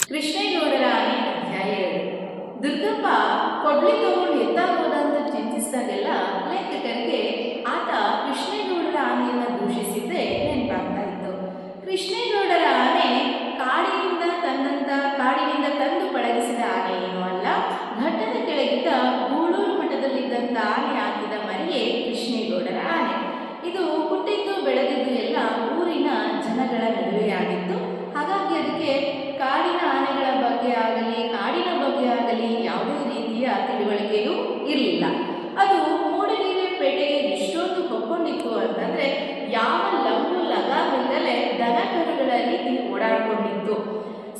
ಕೃಷ್ಣೇಗೌಡರ ಆನೆ ಅಧ್ಯಾಯ 2. ದುರ್ಗಪ್ಪ ಕೊಡ್ಲಿ ತಗೊಂಡು ಎತ್ತಾಗೋದ ಅಂತ ಚಿಂತಿಸಿದಾಗೆಲ್ಲ ಲೇಖಕರಿಗೆ ಆತ ಕೃಷ್ಣೇಗೌಡರ ಆನೆಯನ್ನು ದೂಷಿಸಿದ್ದೇ ನೆನಪಾಗ್ತಾ ಇತ್ತು. ಕೃಷ್ಣೇಗೌಡರ ಆನೆ ಕಾಡಿನಿಂದ ತಂದು ಪಳಗಿಸಿದ ಆನೆ ಏನೂ ಅಲ್ಲ, ಘಟ್ಟದ ಕೆಳಗಿದ್ದ ಗೂಳೂರು ಮಠದಲ್ಲಿದ್ದಂಥ ಆನೆ ಹಾಕಿದ ಮರಿಯೇ ಕೃಷ್ಣೇಗೌಡರ ಆನೆ. ಇದು ಹುಟ್ಟಿದ್ದು ಬೆಳೆದಿದ್ದು ಎಲ್ಲ ಊರಿನ ಜನಗಳ ನಡುವೆಯಾಗಿತ್ತು. ಹಾಗಾಗಿ ಅದಕ್ಕೆ ಕಾಡಿನ ಆನೆಗಳ ಬಗ್ಗೆ ಆಗಲಿ ಯಾವುದೇ ರೀತಿಯ ತಿಳುವಳಿಕೆಯೂ ಇರಲಿಲ್ಲ. ಅದು ಮೂಡಿಗೆರೆ ಪೇಟೆಗೆ ಎಷ್ಟೊಂದು ಹೊಕ್ಕೊಂಡಿತ್ತು ಅಂತಂದರೆ ಯಾವ ಲಂಬು ಲಗಾಮಿಲ್ಲದೆ ದನ ಕರುಗಳ ರೀತಿ ಓಡಾಡಿಕೊಂಡಿತ್ತು.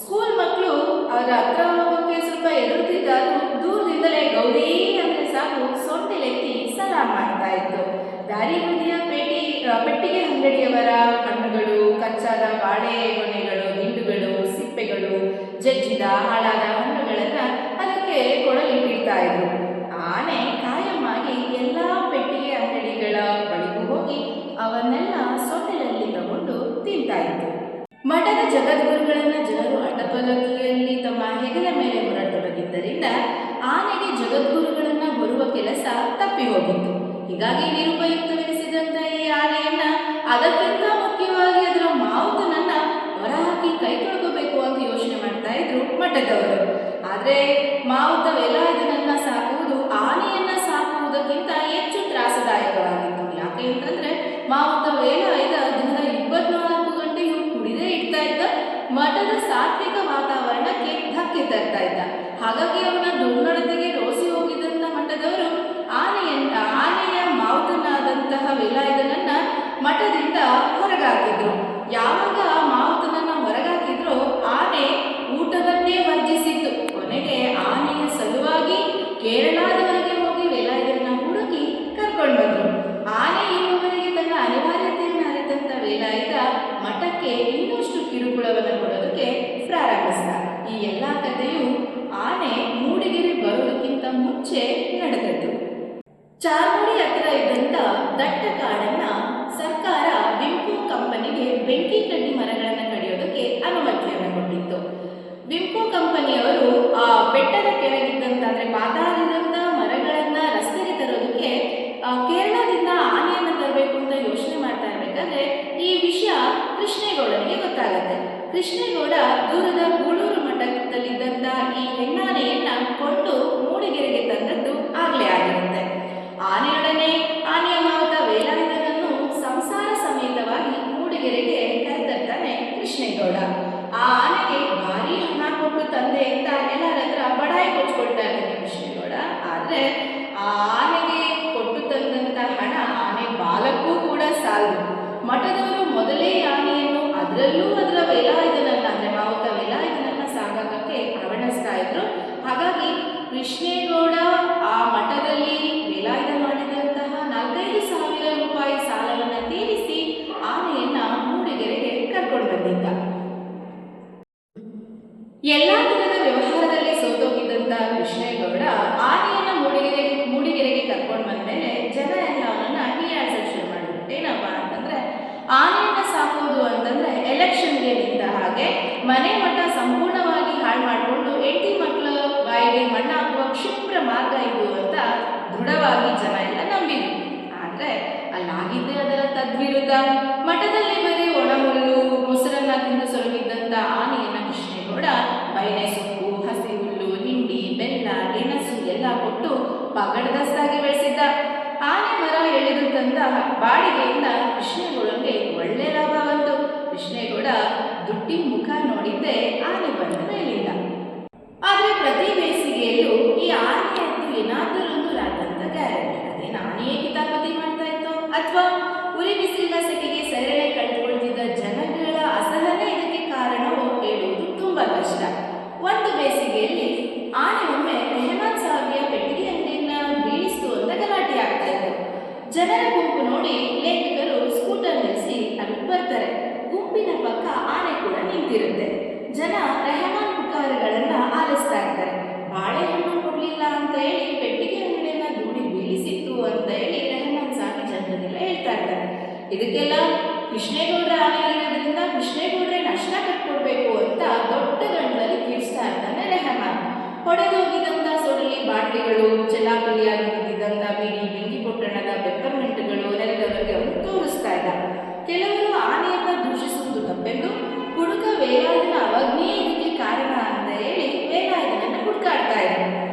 ಸ್ಕೂಲ್ ಮಕ್ಕಳು ಅವರ ಹತ್ರ ಹೋಗೋಕ್ಕೆ ಸ್ವಲ್ಪ ಎದುರುತ್ತಿದ್ದಾರು ದೂರದಿಂದಲೇ ಗೌರಿ ಅಂದರೆ ಸಾಕು ಸೊಂಟೆಲೆತ್ತಿ ಸಲಾಮ್ ಮಾಡ್ತಾ ಇತ್ತು. ದಾರಿ ಬದಿಯ ಪೆಟ್ಟಿಗೆ ಅಂಗಡಿಯವರ ಹಣ್ಣುಗಳು, ಕಚ್ಚಾದ ಬಾಳೆಗೊನೆಗಳು, ದಿಂಡುಗಳು, ಸಿಪ್ಪೆಗಳು, ಜಜ್ಜಿದ ಹಾಳಾದ ಹಣ್ಣುಗಳನ್ನು ಅದಕ್ಕೆ ಕೊಡಲಿಟ್ಟಿರ್ತಾ ಇದ್ರು. ಆನೆ ಕಾಯಮ್ಮಾಗಿ ಎಲ್ಲ ಪೆಟ್ಟಿಗೆ ಅಂಗಡಿಗಳ ಬಳಿಗೂ ಹೋಗಿ ಅವನ್ನೆಲ್ಲ ಸೊಟ್ಟೆಯಲ್ಲಿ ತಗೊಂಡು ತಿಂತಾ ಇತ್ತು. ಮಠದ ಜಗದ್ಗುರುಗಳನ್ನು ಜನರು ಅಡ್ಡಪಲ್ಲಕ್ಕಿಯಲ್ಲಿ ತಮ್ಮ ಹೆಗಲ ಮೇಲೆ ಹೊರತೊಡಗಿದ್ದರಿಂದ ಆನೆಗೆ ಜಗದ್ಗುರುಗಳನ್ನು ಹೊರುವ ಕೆಲಸ ತಪ್ಪಿ ಹೋಗಿತ್ತು. ಹೀಗಾಗಿ ನಿರುಪಯುಕ್ತವೆನಿಸಿದಂಥ ಈ ಆನೆಯನ್ನ ಅದಕ್ಕಿಂತ ಮುಖ್ಯವಾಗಿ ಅದರ ಮಾವುತನನ್ನ ಹೊರಹಾಕಿ ಕೈ ತೊಳ್ಕೋಬೇಕು ಅಂತ ಯೋಚನೆ ಮಾಡ್ತಾ ಇದ್ರು ಮಠದವರು. ಆದರೆ ಮಾವುತ ವೇಲಾಯುಧನನ್ನ ಸಾಕುವುದು ಆನೆಯನ್ನ ಸಾಕುವುದಕ್ಕಿಂತ ಹೆಚ್ಚು ತ್ರಾಸದಾಯಕವಾಗಿತ್ತು. ಯಾಕೆ ಅಂತಂದ್ರೆ ಮಾವುತ ವೇಲಾಯುಧ ದಿನದ 24 ಗಂಟೆಯೂ ಕುಡಿದೇ ಇಡ್ತಾ ಇದ್ದ, ಮಠದ ಸಾತ್ವಿಕ ವಾತಾವರಣಕ್ಕೆ ಧಕ್ಕೆ ತರ್ತಾ ಇದ್ದ. ಹಾಗಾಗಿ ಅವನ ದುರ್ನಡತೆಗೆ ರೋಸಿ ಹೋಗಿದ್ದಂಥ ಮಠದವರು ಆನೆಯ ಮಾವುತನಾದಂತಹ ವೇಲಾಯುಧನನ್ನ ಮಠದಿಂದ ಹೊರಗಾಕಿದ್ರು. ಯಾವಾಗ ಮಾವುತನನ್ನ ಹೊರಗಾಕಿದ್ರು ಆನೆ ಊಟವನ್ನೇ ವರ್ಜಿಸಿತ್ತು. ಕೊನೆಗೆ ಆನೆಯ ಸಲುವಾಗಿ ಕೇರಳದವರೆಗೆ ಹೋಗಿ ವೇಲಾಯುಧನ ಹುಡುಕಿ ಕರ್ಕೊಂಡು ಬಂದ್ರು. ಆನೆ ಇರುವವರೆಗೆ ತನ್ನ ಅನಿವಾರ್ಯತೆಯನ್ನು ಅರಿತಂತ ವೇಲಾಯುಧ ಮಠಕ್ಕೆ ಇನ್ನಷ್ಟು ಕಿರುಕುಳವನ್ನು ಕೊಡೋದಕ್ಕೆ ಪ್ರಾರಂಭಿಸಿದ. ಈ ಎಲ್ಲ ಕಥೆಯು ಆನೆ ಮೂಡಿಗೆರೆ ಬರೋದಕ್ಕಿಂತ ಮುಂಚೆ ನಡೆದದ್ದು. ಚಾರ್ಮುಡಿ ಹತ್ರ ಇದ್ದಂಥ ದಟ್ಟ ಕಾಡನ್ನ ಸರ್ಕಾರ ವಿಂಕೋ ಕಂಪನಿಗೆ ಬೆಂಕಿ ಕಡ್ಡಿ ಮರಗಳನ್ನು ಕಡಿಯೋದಕ್ಕೆ ಅನುಮತಿಯನ್ನು ಕೊಟ್ಟಿತ್ತು. ವಿಂಕೋ ಕಂಪನಿಯವರು ಆ ಬೆಟ್ಟದ ಕೆಳಗಿದ್ದಂಥ ಅಂದರೆ ಪಾತಾಳದಂಥ ಮರಗಳನ್ನ ರಸ್ತೆಗೆ ತರೋದಕ್ಕೆ ಕೇರಳದಿಂದ ಆನೆಯನ್ನು ತರಬೇಕು ಅಂತ ಯೋಚನೆ ಮಾಡ್ತಾ ಇರಬೇಕಾದ್ರೆ ಈ ವಿಷಯ ಕೃಷ್ಣೇಗೌಡನಿಗೆ ಗೊತ್ತಾಗುತ್ತೆ. ಕೃಷ್ಣೇಗೌಡ ದೂರದ ಗೂಳೂರು ಮಠದಲ್ಲಿದ್ದಂಥ ಈ ಹೆಣ್ಣಾನೆಯನ್ನ ಕೊಂಡು ಮೂಡಿಗೆರೆಗೆ ತಂದದ್ದು ಆಗ್ಲೇ ಆಗಿರುತ್ತೆ. ಆನೆಯೊಡನೆ ಆನೆಯ ಮಾವುತ ವೇಲಾಯುಧನನ್ನು ಸಂಸಾರ ಸಮೇತವಾಗಿ ಮೂಡಿಗೆರೆಗೆ ಕರೆತರ್ತಾನೆ ಕೃಷ್ಣೇಗೌಡ. ಆ ಆನೆಗೆ ಭಾರಿ ಹಣ ಕೊಟ್ಟು ತಂದೆ ಅಂತ ಎಲ್ಲರ ಹತ್ರ ಬಡಾಯಿ ಕೊಚ್ಕೊಳ್ತಾ ಇದ್ದಾನೆ ಕೃಷ್ಣೇಗೌಡ. ಆದರೆ ಆ ಆನೆಗೆ ಕೊಟ್ಟು ತಂದಂಥ ಹಣ ಆನೆ ಬಾಲಕ್ಕೂ ಕೂಡ ಸಾಲದು. ಮಠದವರು ಮೊದಲೇ ಆನೆಯನ್ನು ಅದರಲ್ಲೂ ಅದರ ವೇಲಾಯುಧನನ್ನ ಅಂದರೆ ಮಾವುತ ವೇಲಾಯುಧನನ್ನ ಸಾಗಾಕಕ್ಕೆ ಹವಣಿಸ್ತಾ ಇದ್ರು. ಹಾಗಾಗಿ ಕೃಷ್ಣೇಗೌಡ ಆ ಮಠದಲ್ಲಿ ವೇಲಾಯುಧ ಮಾಡಿದಂತಹ 4,500 ರೂಪಾಯಿ ಸಾಲವನ್ನು ತೀರಿಸಿ ಆನೆಯನ್ನ ಮೂಡಿಗೆರೆಗೆ ಕರ್ಕೊಂಡು ಬಂದಿದ್ದ. ಎಲ್ಲ ದಿನದ ವ್ಯವಹಾರದಲ್ಲಿ ಸೋತೋಗಿದ್ದಂಥ ಕೃಷ್ಣೇಗೌಡ ಆನೆಯನ್ನ ಮೂಡಿಗೆರೆಗೆ ಕರ್ಕೊಂಡು ಬಂದ್ಮೇಲೆ ಜನ ಎಲ್ಲ ಅವನನ್ನ ಹೀಯಾಡ್ಸಕ್ಕೆ ಶುರು ಮಾಡಿದ್ರು. ಏನಪ್ಪ ಅಂತಂದ್ರೆ ಆನೆಯನ್ನ ಸಾಕೋದು ಅಂತಂದ್ರೆ ಎಲೆಕ್ಷನ್ಗೆ ನಿಂತ ಹಾಗೆ ಮನೆ ಮಠ ಸಂಪೂರ್ಣವಾಗಿ ಹಾಳು ಮಾಡಿಕೊಂಡು ಹೆಂಡತಿ ಮಕ್ಕಳ ಬಾಯಿಗೆ ಮಣ್ಣು ಹಾಕುವ ಕ್ಷಿಪ್ರ ಮಾರ್ಗ ಇದು ಅಂತ ದೃಢವಾಗಿ ಜನ ಎಲ್ಲ ನಂಬಿದ್ರು. ಆದರೆ ಅಲ್ಲಾಗಿದ್ದೇ ಅದರ ತದ್ವಿರುದ್ಧ. ಮಠದಲ್ಲಿ ಬರೀ ಒಣಹುಲ್ಲು ಮೊಸರನ್ನ ತಿಂದು ಸೊರಗಿದ್ದಂಥ ಆನೆಯನ್ನ ಕೃಷ್ಣೇಗೌಡ ಬೈನೆ ಸೊಪ್ಪು, ಹಸಿ ಹುಲ್ಲು, ಹಿಂಡಿ, ಬೆಲ್ಲ, ಗೆಣಸು ಎಲ್ಲ ಕೊಟ್ಟು ಪಗಡದಸ್ತಾಗಿ ಬೆಳೆಸಿದ್ದ. ಆನೆ ಮರ ಎಳೆದು ತಂದ ಬಾಡಿಗೆಯಿಂದ ಕೃಷ್ಣೇಗೌಡನಿಗೆ ಒಳ್ಳೆ ಲಾಭ ಬಂತು. ಕೃಷ್ಣೇಗೌಡ ದುಡ್ಡಿನ ಮುಖ ನೋಡಿದ್ದೆ ಆನೆ ಬಂದ ಮೇಲಿಲ್ಲ. ಆದರೆ ಪ್ರತಿ ಬೇಸಿಗೆಯಲ್ಲೂ ಈ ಆನೆಯದ್ದು ಏನಾದರೊಂದು ರಾತಂತ ಗ್ಯಾರಂಟಿ. ಅದೇನು ಆನೆಯೇ ಕಿತಾಪತಿ ಮಾಡ್ತಾ ಇತ್ತು ಅಥವಾ ಉರಿ ಬಿಸಿಲಿನ ಸೆಕೆಗೆ ಸೆರೆಲೆ ಕಳೆದುಕೊಳ್ತಿದ್ದ ಜನಗಳ ಅಸಹನೆ ಇದಕ್ಕೆ ಕಾರಣವೋ ಹೇಳುವುದು ತುಂಬಾ ಕಷ್ಟ. ಒಂದು ಬೇಸಿಗೆಯಲ್ಲಿ ಆನೆ ಒಮ್ಮೆ ರೆಹಮಾನ್ ಸಾಹೇಬಿಯ ಪೆಟ್ಟಿಗೆ ಅಂಗಡಿಯನ್ನ ಬೀಳಿಸ್ತು ಅಂತ ಗಲಾಟೆ ಆಗ್ತಾ ಇತ್ತು. ಜನರ ಗುಂಪು ನೋಡಿ ಲೇಖಕರು ಸ್ಕೂಟರ್ ನಿಲ್ಲಿಸಿ ಅಲ್ಲಿ ಬರ್ತಾರೆ. ಗುಂಪಿನ ಪಕ್ಕ ಆನೆ ಕೂಡ ನಿಂತಿರುತ್ತೆ. ಜನ ರೆಹಮಾನ್ ಪುಕಾರಗಳನ್ನ ಆಲಿಸ್ತಾ ಇರ್ತಾರೆ. ಬಾಳೆಹಣ್ಣು ಕೊಡ್ಲಿಲ್ಲ ಅಂತ ಹೇಳಿ ಪೆಟ್ಟಿಗೆ ಅಂಗಡಿಯನ್ನ ದೂಡಿ ಬೀಳಿಸಿತ್ತು ಅಂತ ಹೇಳಿ ರೆಹಮಾನ್ ಸಾಹೇಬ್ ಜನರನ್ನೆಲ್ಲ ಹೇಳ್ತಾ ಇರ್ತಾರೆ. ಇದಕ್ಕೆಲ್ಲ ಕೃಷ್ಣೇಗೌಡರ ಆನೆ ಇರೋದ್ರಿಂದ ಕೃಷ್ಣೇಗೌಡ್ರೆ ನಷ್ಟ ಕಟ್ಕೊಡ್ಬೇಕು ಅಂತ ದೊಡ್ಡ ಗಂಟಲಲ್ಲಿ ಕಿರ್ಚ್ತಾ ಇರ್ತಾನೆ ರೆಹಮಾನ್. ಹೊಡೆದೋಗಿದಂತ ಸೊಡಲಿ ಬಾಟ್ಲಿಗಳು, ಚೆಲ್ಲಾಪಿಲ್ಲಿಯಾಗಿ ಬಿದ್ದಿದ್ದಂತ ಬೀಡಿ, ಬೆಂಕಿ ಪೊಟ್ಟಣದ ಪೆಪ್ಪರ್ಮೆಂಟ್ಗಳು ನೆರೆದವರಿಗೆ ಅವನು ತೋರಿಸ್ತಾ ಇದ್ದ. ಕೆಲವರು ಆನೆಯನ್ನ ದೂಷಿಸುವುದು ತಪ್ಪೆಂದು ಹುಡುಗ ವೇಲಾಯುಧನ ಅವಜ್ಞೆ ಇದಕ್ಕೆ ಕಾರಣ ಅಂತ ಹೇಳಿ ವೇಲಾಯುಧನನ್ನ ಹುಡುಕಾಡ್ತಾ ಇದ್ದ.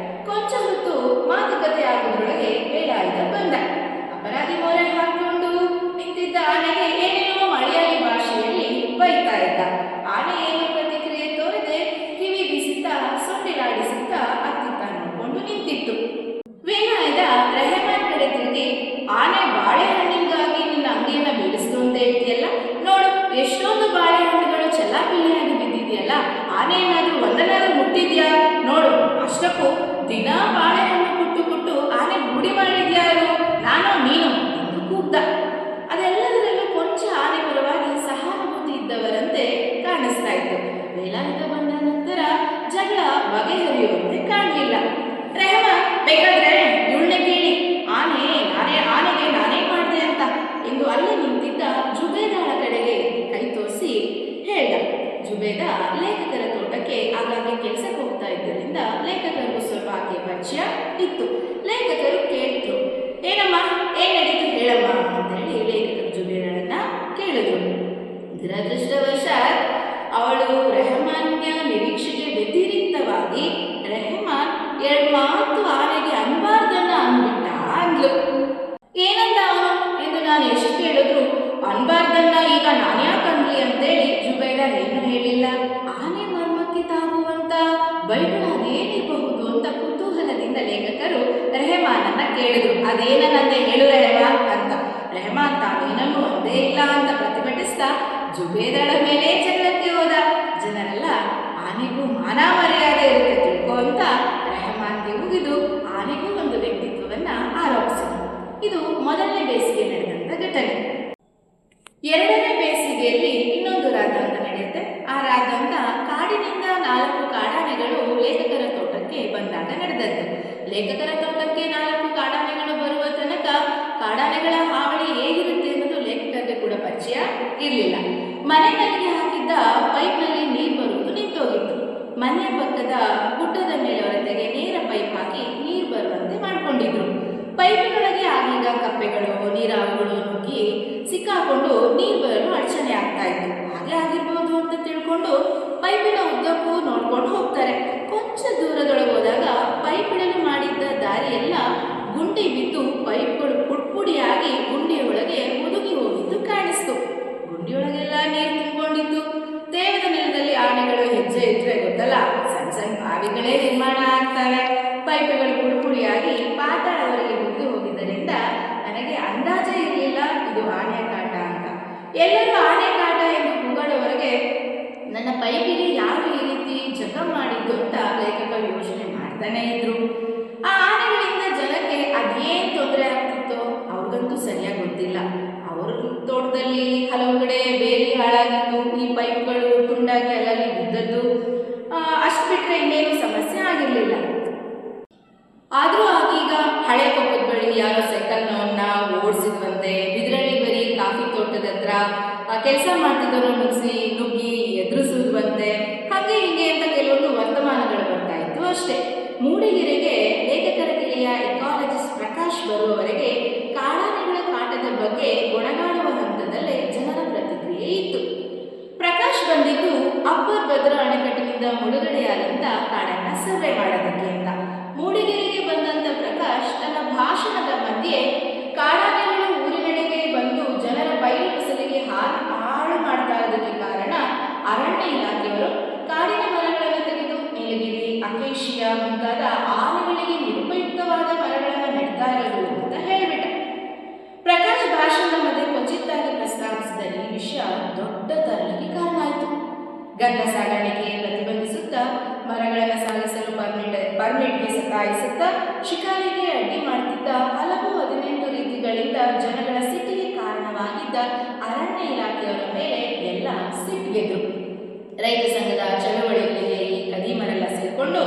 ಕೊಂಚ ಹೊತ್ತು ಮಾತುಕತೆ ಆಗೋದ್ರೊಳಗೆ ವೇಲಾಯುಧ ಬಂದ. ಅಪರಾಧಿ ಮೊರೆ ಹಾಕೊಂಡು ನಿಂತಿದ್ದ ಆನೆಗೆ ಏನೇನೋ ಮಲಯಾಳಿ ಭಾಷೆಯಲ್ಲಿ ಬೈತಾ ಇದ್ದ. ಆನೆ ಏನು ಪ್ರತಿಕ್ರಿಯೆ ತೋರದೆ ಕಿವಿ ಬೀಸುತ್ತಾ ಸೊಂಡಿಲಾಡಿಸುತ್ತಾ ಅತ್ತಿತ್ತ ನೋಡ್ಕೊಂಡು ನಿಂತಿತ್ತು. ವೇಲಾಯುಧ ರೆಹಮಾನ್ ಕಡೆ ತಿರುಗಿ, ಆನೆ ಬಾಳೆಹಣ್ಣಿಗಾಗಿ ನಿನ್ನ ಅಂಗಿಯನ್ನ ಬೀಳಿಸ್ತು ಅಂತ ಹೇಳ್ತೀಯಲ್ಲ, ನೋಡು ಎಷ್ಟೊಂದು ಬಾಳೆಹಣ್ಣುಗಳು ಚೆಲ್ಲಾಪಿಲ್ಲಿಯಾಗಿ ಬಿದ್ದಿದೆಯಲ್ಲ, ಆನೆ ಏನಾದ್ರೂ ಒಂದನಾದ್ರೂ ಮುಟ್ಟಿದ್ಯಾ ನೋಡು, ಅಷ್ಟಕ್ಕೂ ದಿನ ಬಾಳೆಹಣ್ಣು ಕುಟ್ಟು ಕುಟ್ಟು ಆನೆ ರೂಢಿ ಮಾಡಿದ್ಯಾರು, ನಾನು ನೀನು ಎಂದು ಕೂಗ್ದ. ಅದೆಲ್ಲದರಲ್ಲೂ ಕೊಂಚ ಆನೆ ಪರವಾಗಿ ಸಹಾನುಭೂತಿ ಇದ್ದವರಂತೆ ಕಾಣಿಸ್ತಾ ಇತ್ತು. ವೇಲಾಯುಧ ಬಂದ ನಂತರ ಜಗಳ ಬಗೆಹರಿಯುವಂತೆ ಕಾಣಲಿಲ್ಲ. ರೆಹಮಾನ್ ಬೇಕಾದ್ರೆ ಇವಳನ್ನೇ ಕೇಳಿ, ಆನೆಗೆ ನಾನೇ ಮಾಡಿದೆ ಅಂತ ಎಂದು ಅಲ್ಲೇ ನಿಂತಿದ್ದ ಜುಬೇದಾಳ ಕಡೆಗೆ ಕೈ ತೋರಿಸಿ ಹೇಳ್ದ. ಜುಬೇದ ಲೇಖಕರ ತೋಟಕ್ಕೆ ಆಗಾಗ್ಗೆ ಕೆಲಸಕ್ಕೆ ಹೋಗ್ತಾ ಇದ್ದರಿಂದ ಲೇಖಕರಿಗೂ ಸ್ವಲ್ಪ ಆಕೆ ಪರಿಚಯ ಇತ್ತು. ಲೇಖಕರು ಕೇಳಿದ್ರು, ಏನಮ್ಮ ಏನ್ ನಡೀತು ಹೇಳಮ್ಮ ಅಂತ ಹೇಳಿ ಲೇಖಕರು ಜುಬೇದಾಳನ್ನ ಕೇಳಿದ್ರು. ದುರದೃಷ್ಟವಶಾತ್ ಅವಳು ರೆಹಮಾನ್ಯ ನಿರೀಕ್ಷೆಗೆ ವ್ಯತಿರಿಕ್ತವಾಗಿ ರೆಹಮಾನ್ 2 ಮಾತು ಆನೆಗೆ ಅನ್ಬಾರ್ದನ್ನ ಅಂದ್ಬಿಟ್ಟ ಅಂದ್ಲು. ಏನಂದ ಅವನು ಎಂದು ನಾನು ಎಷ್ಟು ಕೇಳಿದ್ರು ಅನ್ಬಾರ್ದನ್ನ ಈಗ ನಾನ್ಯಾಕೆ ಅಂದ್ಲಿ ಅಂತೇಳಿ ಜುಬೇದ ಏನು ಹೇಳಿಲ್ಲ. ಆನೆ ಮರ್ಮಕ್ಕೆ ತಾಗುವಂತ ಬೈಗಳು ಅದೇನಿರಬಹುದು ಅಂತ ಕುತೂಹಲದಿಂದ ಲೇಖಕರು ರೆಹಮಾನನ್ನ ಕೇಳಿದ್ರು. ಅದೇನನ್ನಂದೆ ಹೇಳು ರೆಹಮಾನ್ ಅಂತ. ರೆಹಮಾನ್ ತಾನೇನನ್ನು ಒಂದೇ ಇಲ್ಲ ಅಂತ ಪ್ರತಿಭಟಿಸ್ತಾ ಜುಬೇದಳ ಮೇಲೆ ಜಗಳಕ್ಕೆ ಹೋದ. ಜನರೆಲ್ಲ ಆನೆಗೂ ಮಾನ ಮರ್ಯಾದೆ ಇರುತ್ತೆ ತಿಳ್ಕೊ ಅಂತ ರೆಹಮಾನ್ಗೆ ಉಗಿದು ಆನೆಗೂ ಒಂದು ವ್ಯಕ್ತಿತ್ವವನ್ನ ಆರೋಪಿಸಿದರು. ಇದು ಮೊದಲನೇ ಬೇಸಿಗೆ ನಡೆದಂತ ಘಟನೆ. ಎರಡನೇ ಬೇಸಿಗೆಯಲ್ಲಿ ಇನ್ನೊಂದು ರಾಧಾಂತ ನಡೆಯುತ್ತೆ. ಆ ರಾಧಾಂತ ಕಾಡಿನಿಂದ 4 ಕಾಡಾನೆಗಳು ಲೇಖಕರ ತೋಟಕ್ಕೆ ಬಂದಾಗ ನಡೆದದ್ದು. ಲೇಖಕರ ತೋಟಕ್ಕೆ 4 ಕಾಡಾನೆಗಳು ಬರುವ ತನಕ ಕಾಡಾನೆಗಳ ಹಾವಳಿ ಹೇಗಿರುತ್ತೆ ಅನ್ನೋದು ಲೇಖಕರಿಗೆ ಕೂಡ ಪರಿಚಯ ಇರಲಿಲ್ಲ. ಮನೆಗಳಿಗೆ ಹಾಕಿದ್ದ ಪೈಪ್ನಲ್ಲಿ ನೀರು ಬರುವುದು ನಿಂತೋಗಿತ್ತು. ಮನೆಯ ಪಕ್ಕದ ಗುಡ್ಡದ ಮೇಲೆ ಹೊರತೆಗೆ ನೇರ ಪೈಪ್ ಹಾಕಿ ನೀರು ಬರುವಂತೆ ಮಾಡಿಕೊಂಡಿದ್ರು. ಪೈಪಿನೊಳಗೆ ಆಗೀಗ ಕಪ್ಪೆಗಳು, ನೀರಾವುಗಳು ನುಗ್ಗಿ ಸಿಕ್ಕಾಕೊಂಡು ನೀರು ಬರಲು ಅಡಚಣೆ ಆಗ್ತಾ ಇತ್ತು. ಹಾಗೆ ಆಗಿರ್ಬೋದು ಅಂತ ತಿಳ್ಕೊಂಡು ಪೈಪಿನ ಉದ್ದಕ್ಕೂ ನೋಡ್ಕೊಂಡು ಹೋಗ್ತಾರೆ. ಕೊಂಚ ದೂರದೊಳಗೆ ಹೋದಾಗ ಪೈಪಿಡಲು ಮಾಡಿದ್ದ ದಾರಿಯೆಲ್ಲ ಗುಂಡಿ ಬಿದ್ದು ಪೈಪ್ಗಳು ಪುಟ್ಪುಡಿಯಾಗಿ ಗುಂಡಿಯೊಳಗೆ ಮುದುಗಿ ಹೋಗಿದ್ದು ಕಾಣಿಸ್ತು. ಗುಂಡಿಯೊಳಗೆಲ್ಲ ನೀರು ತುಂಬಿಕೊಂಡಿತ್ತು. ದೇವದ ನೆಲದಲ್ಲಿ ಆನೆಗಳು ಹೆಜ್ಜೆ ಇಟ್ಟರೆ ಗೊತ್ತಲ್ಲ, ಸಣ್ಣ ಸಣ್ಣ ಬಾವಿಗಳೇ ನಿರ್ಮಾಣ ಆಗ್ತವೆ. ಪೈಪುಗಳು ಪುಡಿಪುಡಿಯಾಗಿ ಪಾತಾಳವರೆಗೆ ಮುಗಿದು ಹೋಗಿದ್ದರಿಂದ ನನಗೆ ಅಂದಾಜೇ ಇರಲಿಲ್ಲ ಇದು ಆನೆ ಕಾಟ ಅಂತ. ಎಲ್ಲರೂ ಆನೆ ಕಾಟ ಎಂದು ಕೂಗಾಡೋವರೆಗೆ ನನ್ನ ಪೈಪಿಗೆ ಯಾರು ಈ ರೀತಿ ಜಖಂ ಮಾಡಿದ್ದು ಅಂತ ಲೇಖಕರು ಯೋಚನೆ ಮಾಡ್ತಾನೆ ಇದ್ರು. ಆ ಆನೆಗಳಿಂದ ಜನಕ್ಕೆ ಅದೇನು ತೊಂದರೆ ಆಗ್ತಿತ್ತೋ ಅವ್ರಿಗಂತೂ ಸರಿಯಾಗಿ ಗೊತ್ತಿಲ್ಲ. ಅವ್ರ ತೋಟದಲ್ಲಿ ಹಲವು ಕಡೆ ಬೇಲಿ ಹಾಳಾಗಿತ್ತು, ಈ ಪೈಪ್ಗಳು ತುಂಡಾಗಿ ಅಲ್ಲಲ್ಲಿ ಬಿದ್ದದ್ದು, ಅಷ್ಟು ಬಿಟ್ಟರೆ ಇನ್ನೇನು ಸಮಸ್ಯೆ ಆಗಿರಲಿಲ್ಲ. ಆದರೂ ಆಗೀಗ ಹಳೆ ಕೊಪ್ಪದ ಬಳಿ ಯಾರೋ ಸೈಕಲ್ನವನ್ನ ಓಡಿಸಿದ್ವಂತೆ, ಬಿದ್ರಳ್ಳಿ ಬರೀ ಕಾಫಿ ತೋಟದ ಹತ್ರ ಕೆಲಸ ಮಾಡ್ತಿದ್ದವರು ನುಗ್ಗಿ ಎದುರಿಸುವಂತೆ, ಹಾಗೆ ಹೀಗೆ ಅಂತ ಕೆಲವೊಂದು ವರ್ತಮಾನಗಳು ಬರ್ತಾ ಇತ್ತು ಅಷ್ಟೇ. ಮೂಡಿಗೆರೆಗೆ ಲೇಖಕರ ಗೆಳೆಯ ಎಕಾಲಜಿಸ್ಟ್ ಪ್ರಕಾಶ್ ಬರುವವರೆಗೆ ಕಾಡಾನೆಗಳ ಕಾಟದ ಬಗ್ಗೆ ಗೊಣಗಾಡುವ ಹಂತದಲ್ಲೇ ಜನರ ಪ್ರತಿಕ್ರಿಯೆ ಇತ್ತು. ಪ್ರಕಾಶ್ ಬಂದಿದ್ದು ಅಪ್ಪರ್ ಭದ್ರಾ ಅಣೆಕಟ್ಟಿನಿಂದ ಮುಳುಗಡೆಯಾದಂತ ಕಾಡನ್ನ ಸರ್ವೆ ಮಾಡೋದಕ್ಕೆ ಅಂತ. ಮೂಡಿಗೆರೆಗೆ ಬಂದಂತ ಪ್ರಕಾಶ್ ತನ್ನ ಭಾಷಣದ ಮಧ್ಯೆ ಕಾಡಾನೆಗಳು ಊರಿನೆಡೆಗೆ ಬಂದು ಜನರ ಬಯಲು ಫಸಲಿಗೆ ಹಾಳು ಮಾಡ್ತಾ ಇರೋದಕ್ಕೆ ಕಾರಣ ಅರಣ್ಯ ಇಲಾಖೆಯವರು ಕಾಡಿನ ಮರಗಳನ್ನು ತೆಗೆದು ನೀಲಗಿರಿ, ಅಕೇಶಿಯಾ ಮುಂತಾದ ಆನೆಗಳಿಗೆ ನಿರುಪಯುಕ್ತವಾದ ಮರಗಳನ್ನು ನೆಡ್ತಾ ಇರೋದು ಅಂತ ಹೇಳಿಬಿಟ್ಟ. ಪ್ರಕಾಶ್ ಭಾಷಣದ ಮಧ್ಯೆ ಕ್ವಚಿತ್ತಾಗಿ ಪ್ರಸ್ತಾಪಿಸಿದ ಈ ವಿಷಯ ದೊಡ್ಡ ತರಲಿಗೆ ಕಾರಣ ಆಯಿತು. ಗಂಧ ಸಾಗಾಣಿಕೆ ಪ್ರತಿಬಂಧಿಸುತ್ತಾ, ಮರಗಳನ್ನು ಸಾಗಿಸಲು ಪರ್ಮಿಟ್ಗೆ ಸತಾಯಿಸುತ್ತಾ, ಶಿಕಾರಿಗೆ ಅಡ್ಡಿ ಮಾಡುತ್ತಿದ್ದ ಹಲವು 18 ರೀತಿಗಳಿಂದ ಜನಗಳ ಸಿಟ್ಟಿಗೆ ಕಾರಣವಾಗಿದ್ದ ಅರಣ್ಯ ಇಲಾಖೆಯವರ ಮೇಲೆ ಎಲ್ಲ ಸಿಟ್ಟಿಗೆದ್ರು. ರೈತ ಸಂಘದ ಚಳವಳಿಗಳಿಗೆ ಈ ಕದೀಮರೆಲ್ಲ ಸೇರಿಕೊಂಡು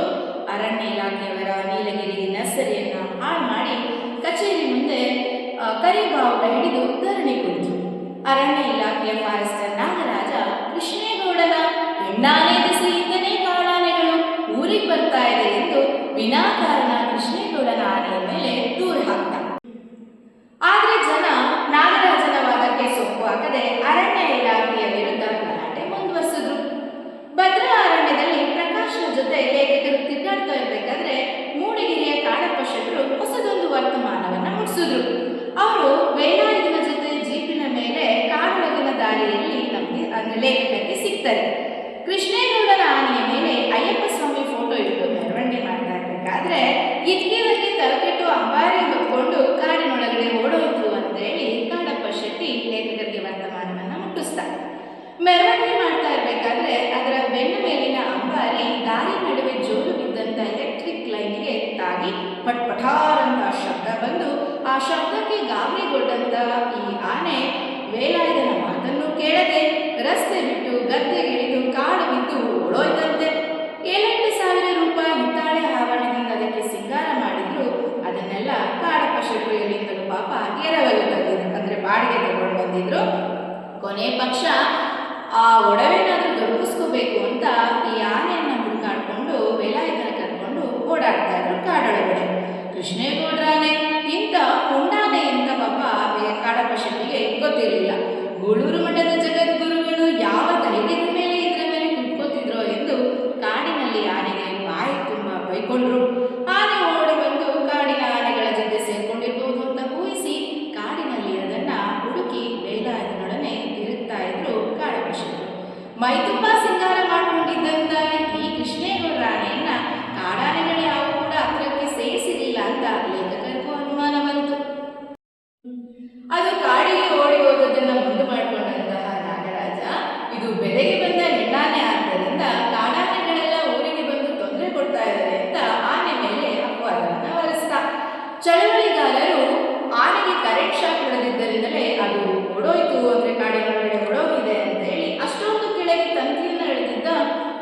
ಅರಣ್ಯ ಇಲಾಖೆಯವರ ನೀಲಗಿರಿ ನರ್ಸರಿಯನ್ನ ಹಾಳು ಮಾಡಿ ಕಚೇರಿ ಮುಂದೆ ಕರಿಬಾವುಟ ಹಿಡಿದು ಧರಣಿ ಕುಳಿತು. ಅರಣ್ಯ ಇಲಾಖೆ ಜಾತಿಯ ಫಾರೆಸ್ಟರ್ ನಾಗರಾಜ ಕೃಷ್ಣೇಗೌಡನ ಹೆಣ್ಣಾನೆ ದೆಸೆಯಿಂದನೇ ಕಾಡಾನೆಗಳು ಊರಿಗೆ ಬರ್ತಾ ಇದೆ ಎಂದು ವಿನಾಕಾರಣ ಕೃಷ್ಣೇಗೌಡನ ಆನೆಯ ಮೇಲೆ ದೂರು ಹಾಕ್ತ. ಆದ್ರೆ ಜನ ನಾಗರಾಜನ ವಾದಕ್ಕೆ ಸೊಪ್ಪು ಹಾಕದೆ ಅರಣ್ಯ ಇಲಾಖೆಯ ವಿರುದ್ಧ ಗಲಾಟೆ ಮುಂದುವರಿಸಿದ್ರು. ಭದ್ರಾ ಅರಣ್ಯದಲ್ಲಿ ಪ್ರಕಾಶ್ನ ಜೊತೆ ಲೇಖಕರು ತಿರುಗಾಡ್ತಾ ಇರ್ಬೇಕಾದ್ರೆ ಮೂಡಿಗೆರೆಯ ಕಾಡಪ್ಪ ಶೆಟ್ಟರು ಹೊಸದೊಂದು ವರ್ತಮಾನವನ್ನ ಮುಟ್ಟಿಸಿದ್ರು. ಅವರು ವೇಲಾಯುಧನ ಜೊತೆ ಜೀಪಿನ ಮೇಲೆ ಕಾಡೊಳಗಿನ ದಾರಿಯಲ್ಲಿ ನಮಗೆ ಅಂದ್ರೆ ಲೇಖಕರಿಗೆ ಸಿಗ್ತಾರೆ. ಕೃಷ್ಣೇಗೌಡರ ಆನೆಯ ಮೇಲೆ ಅಯ್ಯಪ್ಪ ಸ್ವಾಮಿ ಫೋಟೋ ಇಟ್ಟು ಮೆರವಣಿಗೆ ಮಾಡ್ತಾ ಇರ್ಬೇಕಾದ್ರೆ ಇದ್ಕಿದಲ್ಲಿ ತಲಕೆಟ್ಟು ಅಂಬಾರಿ ಹೊತ್ಕೊಂಡು ಕಾಡಿನೊಳಗಡೆ ಓಡೋಯ್ತು ಅಂತ ಹೇಳಿ ಕಾಡಪ್ಪ ಶೆಟ್ಟಿ ಲೇಖಕರಿಗೆ ವರ್ತಮಾನವನ್ನ ಮುಟ್ಟಿಸ್ತಾರೆ. ಮೆರವಣಿಗೆ ಮಾಡ್ತಾ ಇರ್ಬೇಕಾದ್ರೆ ಅದರ ಬೆನ್ನ ಮೇಲಿನ ಅಂಬಾರಿ ದಾರಿ ನಡುವೆ ಜೋರು ಬಿದ್ದಂತ ಎಲೆಕ್ಟ್ರಿಕ್ ಲೈನ್ಗೆ ತಾಗಿ ಪಟ್ಪಠಾರಂತ ಶಬ್ದ ಬಂದು ಆ ಶಬ್ದಕ್ಕೆ ಗಾಬರಿಗೊಂಡಂತ ಈ ಆನೆ ವೇಲಾಯುಧನ ಮಾತನ್ನು ಕೇಳದೆ ರಸ್ತೆ ಬಿಟ್ಟು ಗದ್ದೆಗಿಳಿದು ಕಾಡು ಬಿದ್ದು ಓಡೋಯ್ತಂತೆ. 7,000 ರೂಪಾಯಿ ಹಿತ್ತಾಳೆ ಆಭರಣದಿಂದ ಅದಕ್ಕೆ ಸಿಂಗಾರ ಮಾಡಿದ್ರು. ಅದನ್ನೆಲ್ಲ ಕಾಡಪ್ಪ ಶೆಟ್ರು ಎಲ್ಲಿಂದಲೂ ಪಾಪ ಎರವಲು ತಂದಿದ್ರು, ಅಂದ್ರೆ ಬಾಡಿಗೆ ತಗೊಂಡು ಬಂದಿದ್ರು. ಕೊನೆ ಪಕ್ಷ ಆ ಒಡವೆನಾದ್ರೂ ದೊರಕಿಸ್ಕೋಬೇಕು ಅಂತ ಈ ಆನೆಯನ್ನ ಹುಡುಕಾಡ್ಕೊಂಡು ವೇಲಾಯುಧನ ಕರ್ಕೊಂಡು ಓಡಾಡ್ತಾ ಇದ್ರು ಕಾಡೊಳಗಡೆ. ಕೃಷ್ಣೇಗೌಡರಾನೆ ಇಂಥ ಪುಂಡಾನೆ ಅಂತ ಪಾಪ ಕಾಡಪ್ಪ ಶೆಟ್ಟಿಗೆ ಗೊತ್ತಿರಲಿಲ್ಲ. ಗೂಳೂರು ಮಠದ ಜಗದ್ಗುರುಗಳು ಯಾವ ಧೈರ್ಯದ ಮೇಲೆ ಇದರ ಮೇಲೆ ಕುತ್ಕೋತಿದ್ರು ಎಂದು ಕಾಡಿನಲ್ಲಿ ಆನೆಗೆ ಬಾಯಿ ತುಂಬಾ ಬೈಕೊಂಡ್ರು. ಆನೆ ಓಡಿ ಬಂದು ಕಾಡಿನ ಆನೆಗಳ ಜೊತೆ ಸೇರ್ಕೊಂಡಿರ್ಬೋದು ಅಂತ ಊಹಿಸಿ ಕಾಡಿನಲ್ಲಿ ಅದನ್ನ ಹುಡುಕಿ ವೇಲಾಯುಧನೊಡನೆ ತಿರುಗ್ತಾ ಇದ್ರು ಕಾಡಪ್ಪ ಶೆಟ್ರು. ಮೈ ತುಂಬಾ ಸಿಂಗಾರ ಮಾಡ್ಕೊಂಡಿದ್ದಂತ ಈ ಕೃಷ್ಣೇಗೌಡರ ಆನೆಯನ್ನ ಕಾಡಾನೆಗಳು ಯಾವ ಕೂಡ ಹತ್ರಕ್ಕೆ ಸೇರಿಸಿರಲಿಲ್ಲ ಅಂತ ಲೇಖಕರಿಗೂ ಅನುಮಾನ ಬಂತು. ಅದು ಕಾಡಿಗೆ ಓಡಿ ಹೋಗೋದನ್ನ ಮುಂದೆ ಮಾಡಿಕೊಂಡಂತಹ ನಾಗರಾಜ ಇದು ಬೆದೆಗೆ ಬಂದ ಹೆಣ್ಣಾನೆ ಆದ್ದರಿಂದ ಕಾಡಾನೆಗಳೆಲ್ಲ ಊರಿಗೆ ಬಂದು ತೊಂದರೆ ಕೊಡ್ತಾ ಇದ್ದಾರೆ ಅಂತ ಆನೆ ಮೇಲೆ ಅಪವಾದವನ್ನ ಹೊರಿಸ್ತ. ಚಳವಳಿಗಾರರು ಆನೆಗೆ ಕರೆಂಟ್ ಶಾಕ್ ಹೊಡೆದಿದ್ದರಿಂದಲೇ ಅದು ಓಡೋಯ್ತು, ಅಂದ್ರೆ ಕಾಡಿನೊಳಗಡೆ ಓಡೋಗಿದೆ ಅಂತ ಹೇಳಿ ಅಷ್ಟೊಂದು ಕೆಳಗೆ ತಂತಿಯನ್ನ ಎಳೆದಿದ್ದ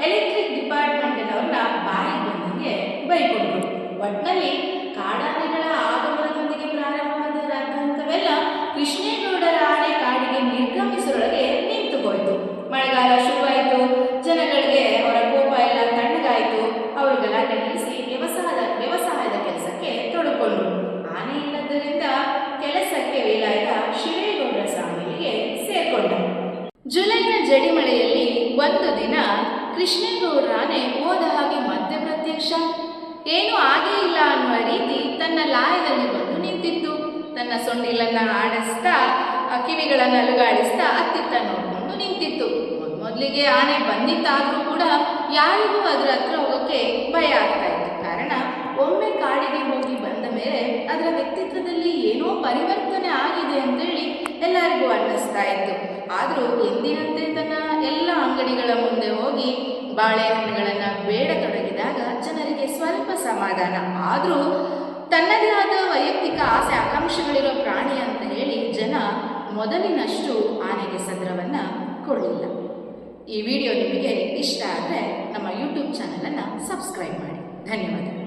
ಎಲೆಕ್ಟ್ರಿಕ್ ಡಿಪಾರ್ಟ್ಮೆಂಟ್ನವ್ರನ್ನ ಬಾಯಿಗೆ ಬಂದಂಗೆ ಬೈಕೊಂಡ್ರು. ಒಟ್ನಲ್ಲಿ ಕಾಡಾನೆಗಳ ಆಗಮನದೊಂದಿಗೆ ಪ್ರಾರಂಭವಾದಂಥವೆಲ್ಲ ಕೃಷ್ಣೇಗೌಡರ ಆನೆ ಕಾಡಿಗೆ ನಿರ್ಗಮಿಸರೊಳಗೆ ನಿಂತು ಹೋಯಿತು. ಮಳೆಗಾಲ ಶುರುವಾಯಿತು. ಜನಗಳಿಗೆ ಅವರ ಕೋಪ ಎಲ್ಲ ತಣ್ಣಗಾಯಿತು. ಅವರು ಗಲಾಟೆ ನಿಲ್ಲಿಸಿ ವ್ಯವಸಾಯದ ಕೆಲಸಕ್ಕೆ ತೊಡಕೊಂಡ್ರು. ಆನೆ ಇಲ್ಲದರಿಂದ ಕೆಲಸಕ್ಕೆ ವೇಲಾಯುಧ ಶಿವೇಗೌಡರ ಸ್ವಾಮಿಗೆ ಸೇರ್ಕೊಂಡ. ಜುಲೈನ ಜಡಿಮಳೆಯಲ್ಲಿ ಒಂದು ದಿನ ಕೃಷ್ಣೇಗೌಡರ ಆನೆ ಹೋದ ಹಾಗೆ ಮತ್ತೆ ಪ್ರತ್ಯಕ್ಷ. ಏನೂ ಆಗೇ ಇಲ್ಲ ಅನ್ನುವ ರೀತಿ ತನ್ನ ಲಾಯದಲ್ಲಿ ಬಂದು ನಿಂತಿತ್ತು. ತನ್ನ ಸೊಂಡಿಲನ್ನ ಆಡಿಸ್ತಾ ಕಿವಿಗಳನ್ನು ಅಲುಗಾಡಿಸ್ತಾ ಅತ್ತಿತ್ತ ನೋಡ್ಕೊಂಡು ನಿಂತಿತ್ತು. ಮೊದಲಿಗೆ ಆನೆ ಬಂದಿತ್ತಾದ್ರೂ ಕೂಡ ಯಾರಿಗೂ ಅದರ ಹತ್ರ ಹೋಗೋಕ್ಕೆ ಭಯ ಆಗ್ತಾ ಇತ್ತು. ಕಾರಣ ಒಮ್ಮೆ ಕಾಡಿಗೆ ಹೋಗಿ ಬಂದ ಮೇಲೆ ಅದರ ವ್ಯಕ್ತಿತ್ವದಲ್ಲಿ ಏನೋ ಪರಿವರ್ತನೆ ಆಗಿದೆ ಅಂತೇಳಿ ಎಲ್ಲರಿಗೂ ಅನ್ನಿಸ್ತಾ ಇತ್ತು. ಆದರೂ ಎಂದಿನಂತೆ ತನ್ನ ಎಲ್ಲ ಅಂಗಡಿಗಳ ಮುಂದೆ ಹೋಗಿ ಬಾಳೆಹಣ್ಣುಗಳನ್ನು ಬೇಡತೊಡಗಿದಾಗ ಜನರಿಗೆ ಸ್ವಲ್ಪ ಸಮಾಧಾನ. ಆದರೂ ತನ್ನದೇ ಆದ ವೈಯಕ್ತಿಕ ಆಸೆ ಆಕಾಂಕ್ಷೆಗಳಿರೋ ಪ್ರಾಣಿ ಅಂತ ಹೇಳಿ ಜನ ಮೊದಲಿನಷ್ಟು ಆನೆಗೆ ಸದ್ರವನ್ನು ಕೊಡಲಿಲ್ಲ. ಈ ವಿಡಿಯೋ ನಿಮಗೆ ಇಷ್ಟ ಆದರೆ ನಮ್ಮ ಯೂಟ್ಯೂಬ್ ಚಾನಲನ್ನು ಸಬ್ಸ್ಕ್ರೈಬ್ ಮಾಡಿ. ಧನ್ಯವಾದ.